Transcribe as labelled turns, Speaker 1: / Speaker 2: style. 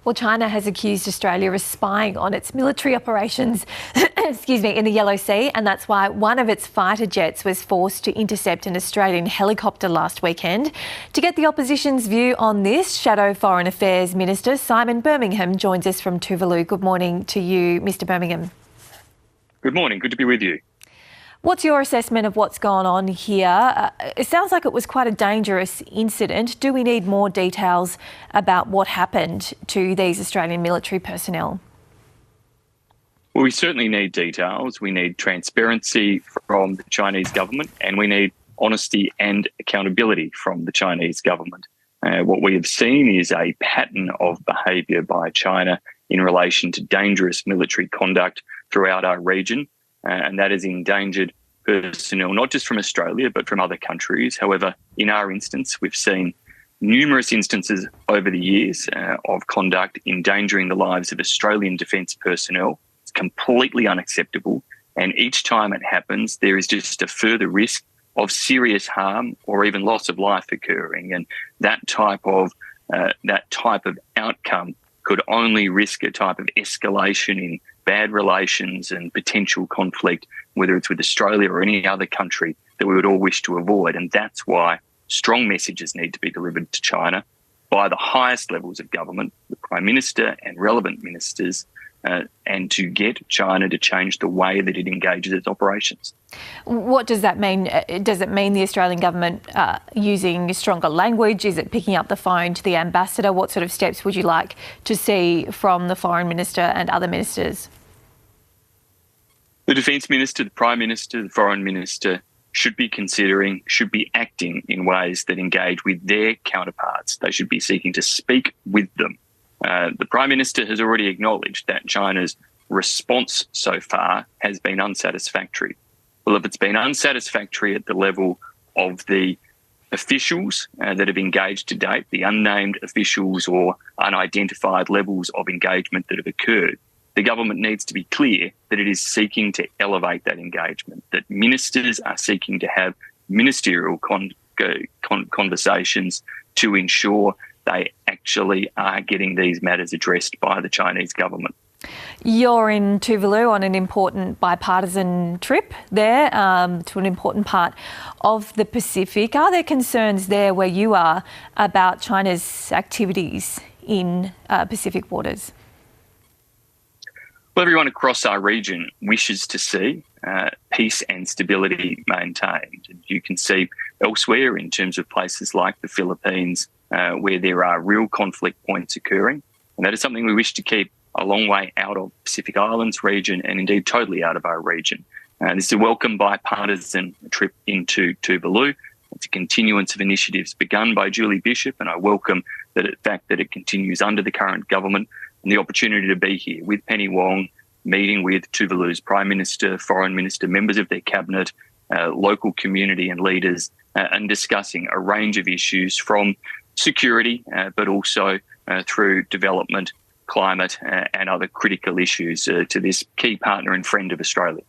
Speaker 1: Well, China has accused Australia of spying on its military operations in the Yellow Sea, and that's why one of its fighter jets was forced to intercept an Australian helicopter last weekend. To get the opposition's view on this, Shadow Foreign Affairs Minister Simon Birmingham joins us from Tuvalu. Good morning to you, Mr Birmingham.
Speaker 2: Good morning. Good to be with you.
Speaker 1: What's your assessment of what's gone on here? It sounds like it was quite a dangerous incident. Do we need more details about what happened to these Australian military personnel?
Speaker 2: Well, we certainly need details. We need transparency from the Chinese government, and we need honesty and accountability from the Chinese government. What we have seen is a pattern of behaviour by China in relation to dangerous military conduct throughout our region. And that has endangered personnel, not just from Australia, but from other countries. However, in our instance, we've seen numerous instances over the years of conduct endangering the lives of Australian defence personnel. It's completely unacceptable. And each time it happens, there is just a further risk of serious harm or even loss of life occurring. And that type of outcome could only risk a type of escalation in bad relations and potential conflict, whether it's with Australia or any other country, that we would all wish to avoid. And that's why strong messages need to be delivered to China by the highest levels of government, the Prime Minister and relevant ministers, and to get China to change the way that it engages its operations.
Speaker 1: What does that mean? Does it mean the Australian government using stronger language? Is it picking up the phone to the ambassador? What sort of steps would you like to see from the Foreign Minister and other ministers?
Speaker 2: The Defence Minister, the Prime Minister, the Foreign Minister should be acting in ways that engage with their counterparts. They should be seeking to speak with them. The Prime Minister has already acknowledged that China's response so far has been unsatisfactory. Well, if it's been unsatisfactory at the level of the officials that have engaged to date, the unnamed officials or unidentified levels of engagement that have occurred, the government needs to be clear that it is seeking to elevate that engagement, that ministers are seeking to have ministerial conversations to ensure they actually are getting these matters addressed by the Chinese government.
Speaker 1: You're in Tuvalu on an important bipartisan trip there to an important part of the Pacific. Are there concerns there where you are about China's activities in Pacific waters?
Speaker 2: Well, everyone across our region wishes to see peace and stability maintained. You can see elsewhere in terms of places like the Philippines where there are real conflict points occurring. And that is something we wish to keep a long way out of the Pacific Islands region and indeed totally out of our region. This is a welcome bipartisan trip into Tuvalu. It's a continuance of initiatives begun by Julie Bishop, and I welcome the fact that it continues under the current government and the opportunity to be here with Penny Wong, meeting with Tuvalu's Prime Minister, Foreign Minister, members of their cabinet, local community and leaders, and discussing a range of issues from security, but also through development, climate and other critical issues to this key partner and friend of Australia.